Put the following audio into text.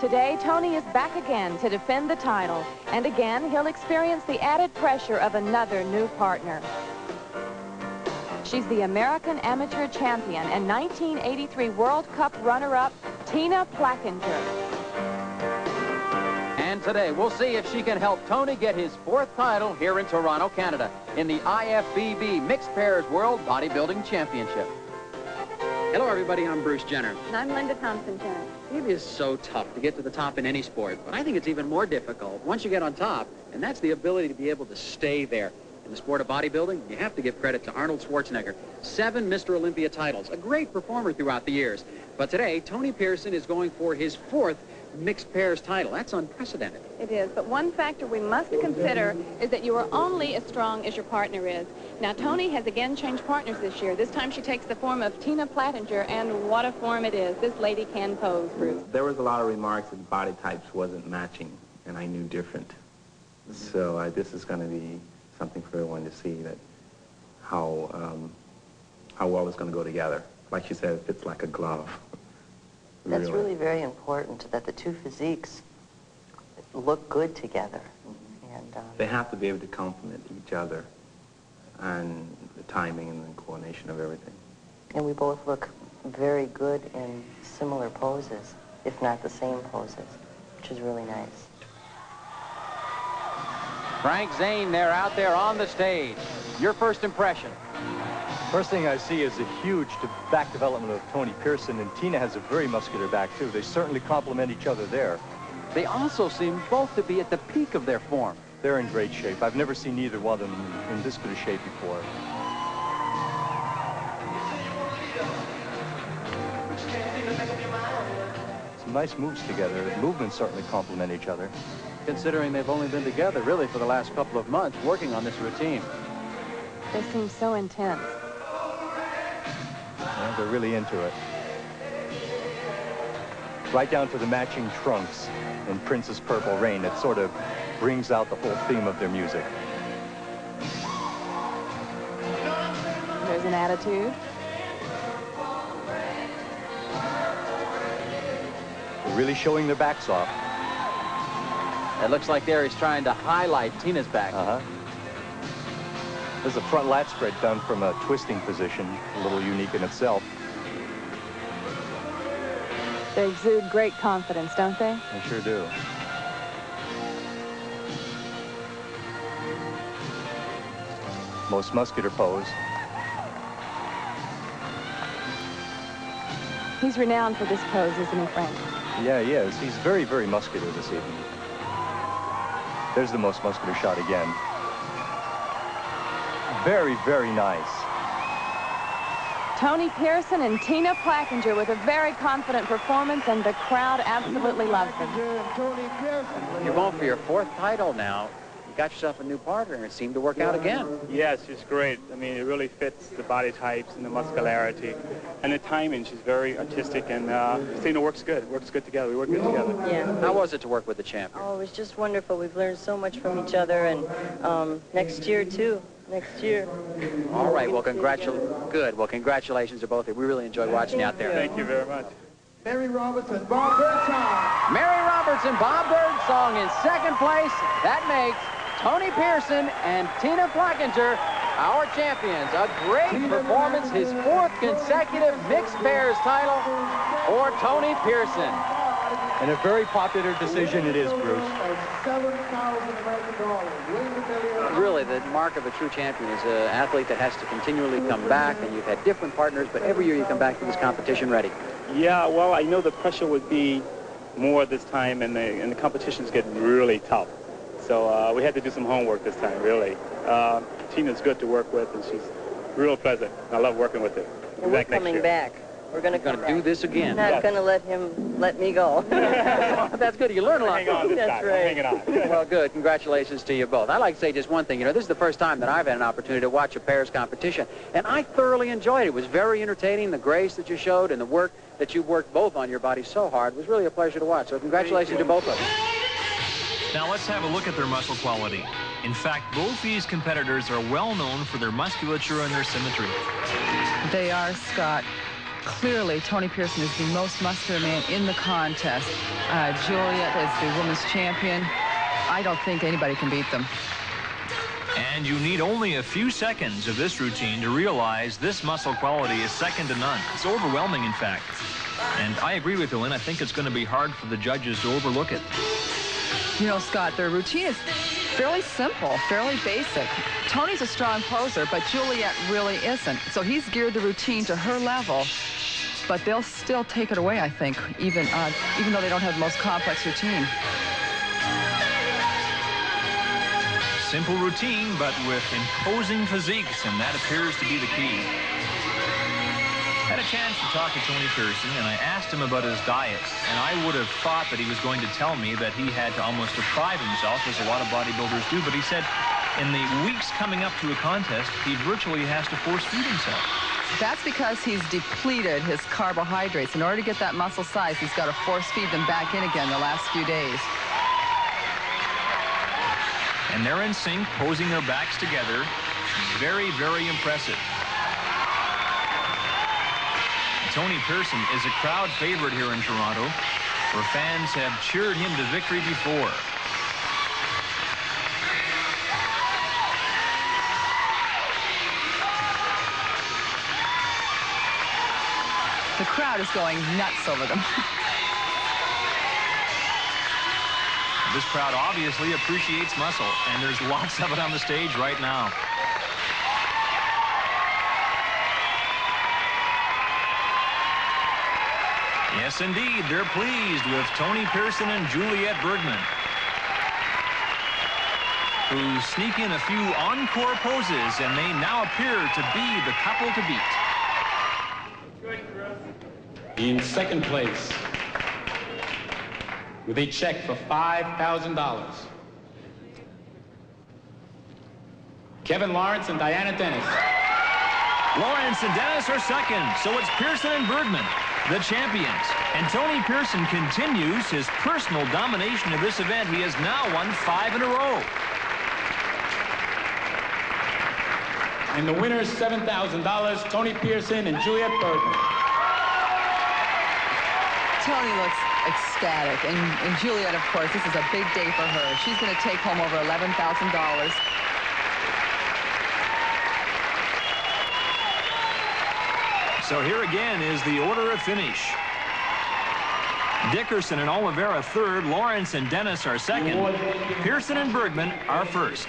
Today, Tony is back again to defend the title, and again, he'll experience the added pressure of another new partner. She's the American Amateur Champion and 1983 World Cup runner-up, Tina Plakinger. And today, we'll see if she can help Tony get his 4th title here in Toronto, Canada, in the IFBB Mixed Pairs World Bodybuilding Championship. Hello, everybody. I'm Bruce Jenner. And I'm Linda Thompson-Jenner. It is so tough to get to the top in any sport, but I think it's even more difficult once you get on top, and that's the ability to be able to stay there. In the sport of bodybuilding, you have to give credit to Arnold Schwarzenegger. 7 Mr. Olympia titles, a great performer throughout the years. But today, Tony Pearson is going for his 4th mixed pairs title. That's unprecedented. It is, but one factor we must consider is that you are only as strong as your partner is. Now, Tony has again changed partners this year. This time she takes the form of Tina Plakinger, and what a form it is. This lady can pose, Bruce. There was a lot of remarks that body types wasn't matching, and I knew different. So this is going to be something for everyone to see, that how well it's going to go together. Like she said, it fits like a glove. That's really very important, that the two physiques look good together. And they have to be able to complement each other, and the timing and the coordination of everything. And we both look very good in similar poses, if not the same poses, which is really nice. Frank Zane, they're out there on the stage. Your first impression? First thing I see is a huge back development of Tony Pearson, and Tina has a very muscular back, too. They certainly complement each other there. They also seem both to be at the peak of their form. They're in great shape. I've never seen either one of them in this good a shape before. Some nice moves together. The movements certainly complement each other. Considering they've only been together, really, for the last couple of months, working on this routine. They seem so intense. Yeah, they're really into it. Right down to the matching trunks in Prince's Purple Rain. It sort of brings out the whole theme of their music. There's an attitude. They're really showing their backs off. It looks like there he's trying to highlight Tina's back. There's a front lat spread done from a twisting position, a little unique in itself. They exude great confidence, don't they? They sure do. Most muscular pose. He's renowned for this pose, isn't he, Frank? Yeah, he is. He's very, very muscular this evening. There's the most muscular shot again. Very, very nice. Tony Pearson and Tina Plakinger with a very confident performance, and the crowd absolutely loves them. You're going for your 4th title now. You got yourself a new partner, and it seemed to work out again. Yes, she's great. I mean, it really fits the body types and the muscularity. And the timing, she's very artistic, and Tina works good. Works good together. We work good together. Yeah. How was it to work with the champion? Oh, it was just wonderful. We've learned so much from each other, and next year, too. Next year. All right, well, good. Well, congratulations to both of you. We really enjoyed watching you out there. Thank you very much. Mary Roberts and Bob Birdsong. Mary Roberts and Bob Birdsong in 2nd place. That makes Tony Pearson and Tina Plakinger our champions. A great performance, his 4th consecutive mixed pairs title for Tony Pearson. And a very popular decision it is, Bruce. Really, the mark of a true champion is an athlete that has to continually come back, and you've had different partners, but every year you come back to this competition ready. Yeah, well, I know the pressure would be more this time, and the competition's getting really tough. So we had to do some homework this time, really. Tina's good to work with, and she's real pleasant. I love working with her. And we're coming back. We're going to do this again. Not going to let me go. That's good. You learn a lot. Hang on this That's time. right. I'm hanging on. Well, good. Congratulations to you both. I'd like to say just one thing. You know, this is the first time that I've had an opportunity to watch a pairs competition, and I thoroughly enjoyed it. It was very entertaining. The grace that you showed and the work that you worked both on your body so hard was really a pleasure to watch. So congratulations to both of you. Now let's have a look at their muscle quality. In fact, both these competitors are well known for their musculature and their symmetry. They are, Scott. Clearly, Tony Pearson is the most muscular man in the contest. Juliet is the women's champion. I don't think anybody can beat them. And you need only a few seconds of this routine to realize this muscle quality is second to none. It's overwhelming, in fact. And I agree with you, Lynn. I think it's going to be hard for the judges to overlook it. You know, Scott, their routine is fairly simple, fairly basic. Tony's a strong poser, but Juliet really isn't. So he's geared the routine to her level, but they'll still take it away, I think, even though they don't have the most complex routine. Simple routine, but with imposing physiques, and that appears to be the key. I had a chance to talk to Tony Pearson, and I asked him about his diet, and I would have thought that he was going to tell me that he had to almost deprive himself, as a lot of bodybuilders do, but he said in the weeks coming up to a contest, he virtually has to force feed himself. That's because he's depleted his carbohydrates. In order to get that muscle size, he's got to force feed them back in again the last few days. And they're in sync, posing their backs together. Very, very impressive. Tony Pearson is a crowd favorite here in Toronto, where fans have cheered him to victory before. The crowd is going nuts over them. This crowd obviously appreciates muscle, and there's lots of it on the stage right now. Yes, indeed, they're pleased with Tony Pearson and Juliet Bergman, who sneak in a few encore poses, and they now appear to be the couple to beat. In second place, with a check for $5,000, Kevin Lawrence and Diana Dennis. Lawrence and Dennis are second, so it's Pearson and Bergman, the champions. And Tony Pearson continues his personal domination of this event. He has now won 5 in a row. And the winners, $7,000, Tony Pearson and Juliet Bergman. Tony looks ecstatic, and Juliet, of course, this is a big day for her. She's going to take home over $11,000. So here again is the order of finish. Dickerson and Oliveira third, Lawrence and Dennis are second, Pearson and Bergman are first.